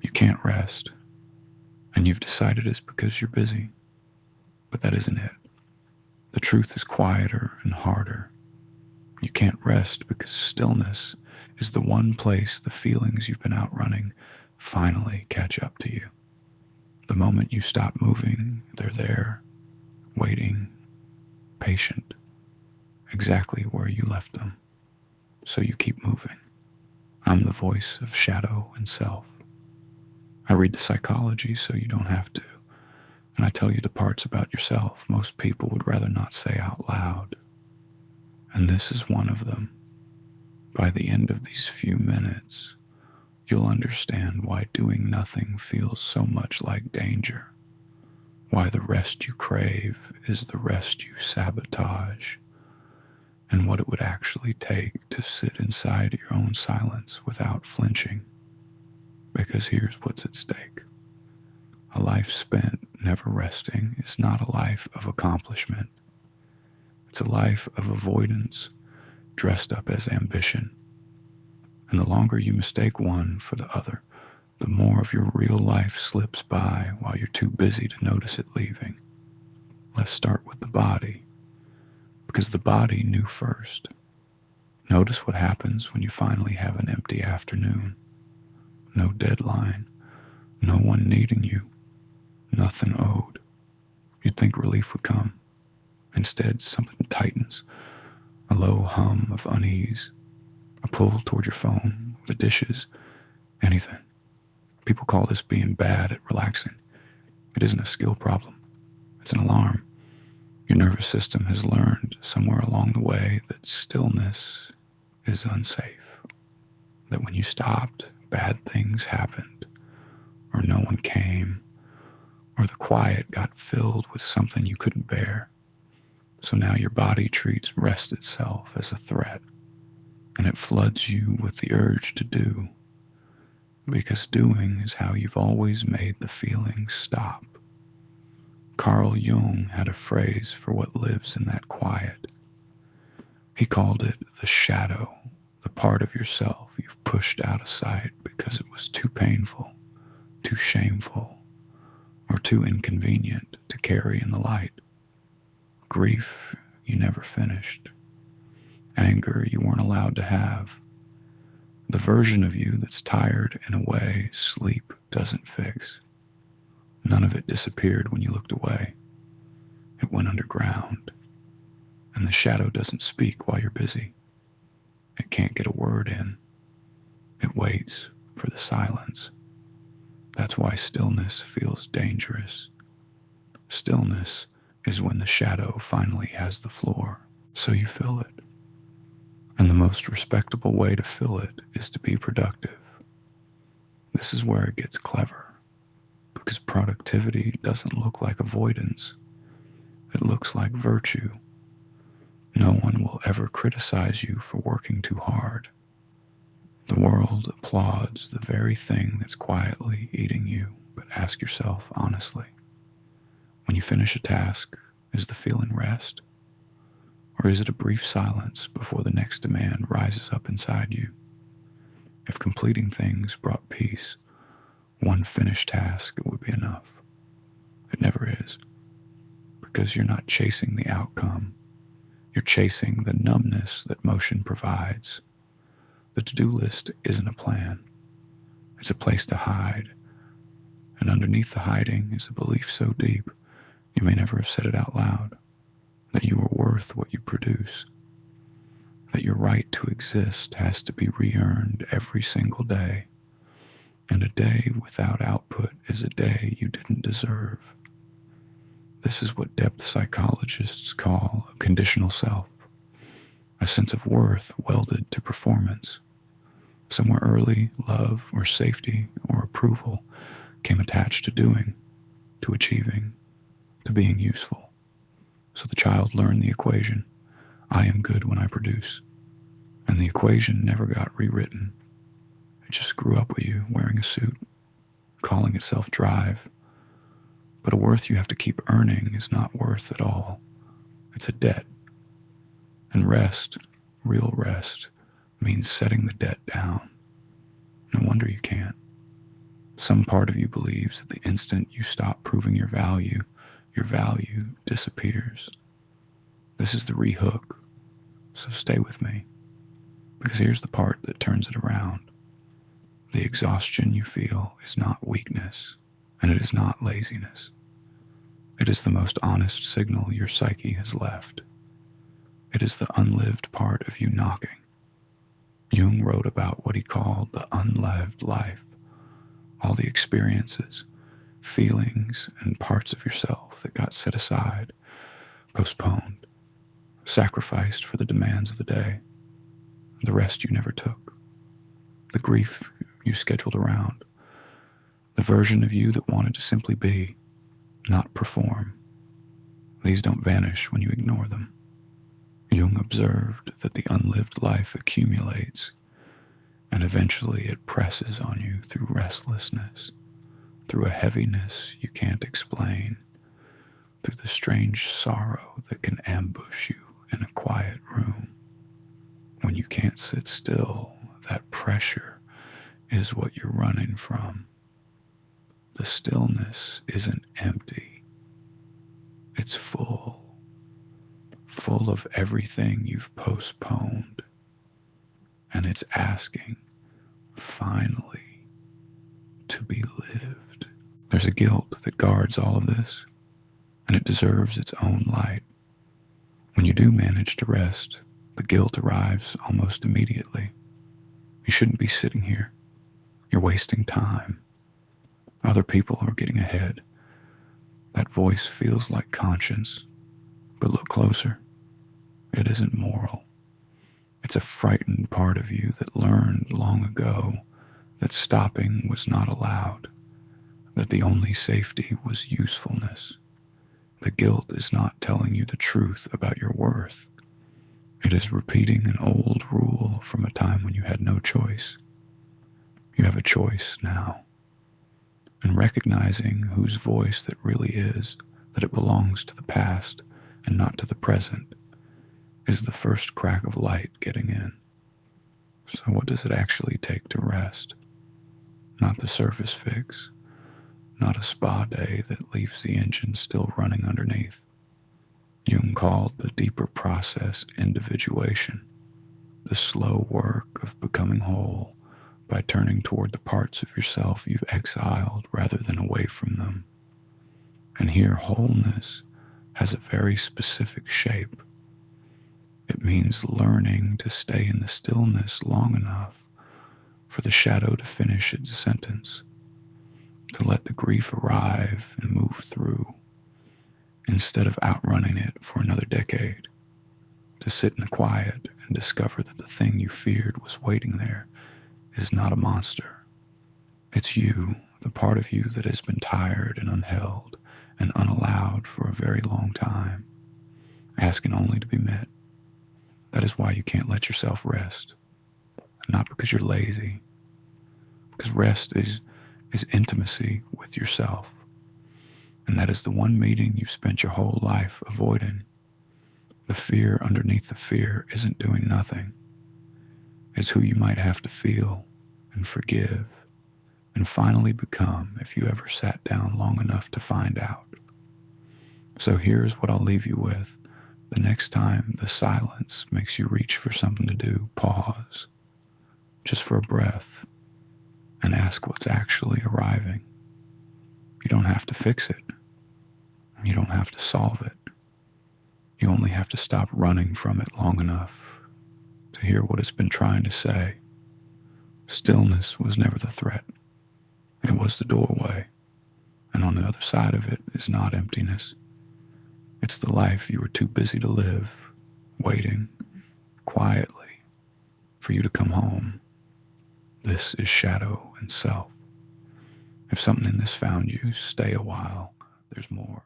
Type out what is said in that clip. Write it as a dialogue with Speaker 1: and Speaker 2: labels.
Speaker 1: You can't rest, and you've decided it's because you're busy. But that isn't it. The truth is quieter and harder. You can't rest because stillness is the one place the feelings you've been outrunning finally catch up to you. The moment you stop moving, they're there, waiting, patient, exactly where you left them. So you keep moving. I'm the voice of shadow and self. I read the psychology so you don't have to. And I tell you the parts about yourself most people would rather not say out loud. And this is one of them. By the end of these few minutes, you'll understand why doing nothing feels so much like danger. Why the rest you crave is the rest you sabotage. And what it would actually take to sit inside your own silence without flinching. Because here's what's at stake. A life spent never resting is not a life of accomplishment. It's a life of avoidance dressed up as ambition. And the longer you mistake one for the other, the more of your real life slips by while you're too busy to notice it leaving. Let's start with the body, because the body knew first. Notice what happens when you finally have an empty afternoon. No deadline, no one needing you, nothing owed. You'd think relief would come. Instead, something tightens, a low hum of unease, a pull toward your phone, the dishes, anything. People call this being bad at relaxing. It isn't a skill problem. It's an alarm. Your nervous system has learned somewhere along the way that stillness is unsafe. That when you stopped, bad things happened, or no one came, or the quiet got filled with something you couldn't bear. So now your body treats rest itself as a threat, and it floods you with the urge to do, because doing is how you've always made the feelings stop. Carl Jung had a phrase for what lives in that quiet. He called it the shadow, the part of yourself you've pushed out of sight because it was too painful, too shameful, or too inconvenient to carry in the light. Grief you never finished. Anger you weren't allowed to have. The version of you that's tired in a way sleep doesn't fix. None of it disappeared when you looked away. It went underground. And the shadow doesn't speak while you're busy. It can't get a word in. It waits for the silence. That's why stillness feels dangerous. Stillness is when the shadow finally has the floor, so you fill it. And the most respectable way to fill it is to be productive. This is where it gets clever, because productivity doesn't look like avoidance. It looks like virtue. No one will ever criticize you for working too hard. The world applauds the very thing that's quietly eating you, but ask yourself honestly, when you finish a task, is the feeling rest? Or is it a brief silence before the next demand rises up inside you? If completing things brought peace, one finished task would be enough. It never is, because you're not chasing the outcome. You're chasing the numbness that motion provides. The to-do list isn't a plan. It's a place to hide. And underneath the hiding is a belief so deep you may never have said it out loud, that you are worth what you produce, that your right to exist has to be re-earned every single day, and a day without output is a day you didn't deserve. This is what depth psychologists call a conditional self, a sense of worth welded to performance. Somewhere early, love or safety or approval came attached to doing, to achieving, to being useful. So the child learned the equation, I am good when I produce. And the equation never got rewritten. It just grew up with you wearing a suit, calling itself drive. But a worth you have to keep earning is not worth at all. It's a debt. And rest, real rest, means setting the debt down. No wonder you can't. Some part of you believes that the instant you stop proving your value disappears. This is the rehook, so stay with me, because here's the part that turns it around. The exhaustion you feel is not weakness, and it is not laziness. It is the most honest signal your psyche has left. It is the unlived part of you knocking. Jung wrote about what he called the unlived life, all the experiences, feelings, and parts of yourself that got set aside, postponed, sacrificed for the demands of the day, the rest you never took, the grief you scheduled around, the version of you that wanted to simply be, not perform. These don't vanish when you ignore them. Jung observed that the unlived life accumulates, and eventually it presses on you through restlessness, through a heaviness you can't explain, through the strange sorrow that can ambush you in a quiet room. When you can't sit still, that pressure is what you're running from. The stillness isn't empty. It's full of everything you've postponed. And it's asking, finally, to be lived. There's a guilt that guards all of this, and it deserves its own light. When you do manage to rest, the guilt arrives almost immediately. You shouldn't be sitting here. You're wasting time. Other people are getting ahead. That voice feels like conscience, but look closer. It isn't moral. It's a frightened part of you that learned long ago that stopping was not allowed, that the only safety was usefulness. The guilt is not telling you the truth about your worth. It is repeating an old rule from a time when you had no choice. You have a choice now. And recognizing whose voice that really is, that it belongs to the past and not to the present, is the first crack of light getting in. So what does it actually take to rest? Not the surface fix, not a spa day that leaves the engine still running underneath. Jung called the deeper process individuation, the slow work of becoming whole by turning toward the parts of yourself you've exiled rather than away from them. And here wholeness has a very specific shape. It means learning to stay in the stillness long enough for the shadow to finish its sentence, to let the grief arrive and move through, instead of outrunning it for another decade, to sit in the quiet and discover that the thing you feared was waiting there is not a monster. It's you, the part of you that has been tired and unheld and unallowed for a very long time, asking only to be met. That is why you can't let yourself rest. Not because you're lazy, because rest is intimacy with yourself. And that is the one meeting you've spent your whole life avoiding. The fear underneath the fear isn't doing nothing. It's who you might have to feel and forgive and finally become if you ever sat down long enough to find out. So here's what I'll leave you with. The next time the silence makes you reach for something to do, pause, just for a breath, and ask what's actually arriving. You don't have to fix it. You don't have to solve it. You only have to stop running from it long enough to hear what it's been trying to say. Stillness was never the threat. It was the doorway. And on the other side of it is not emptiness. It's the life you were too busy to live, waiting quietly for you to come home. This is shadow and self. If something in this found you, stay a while. There's more.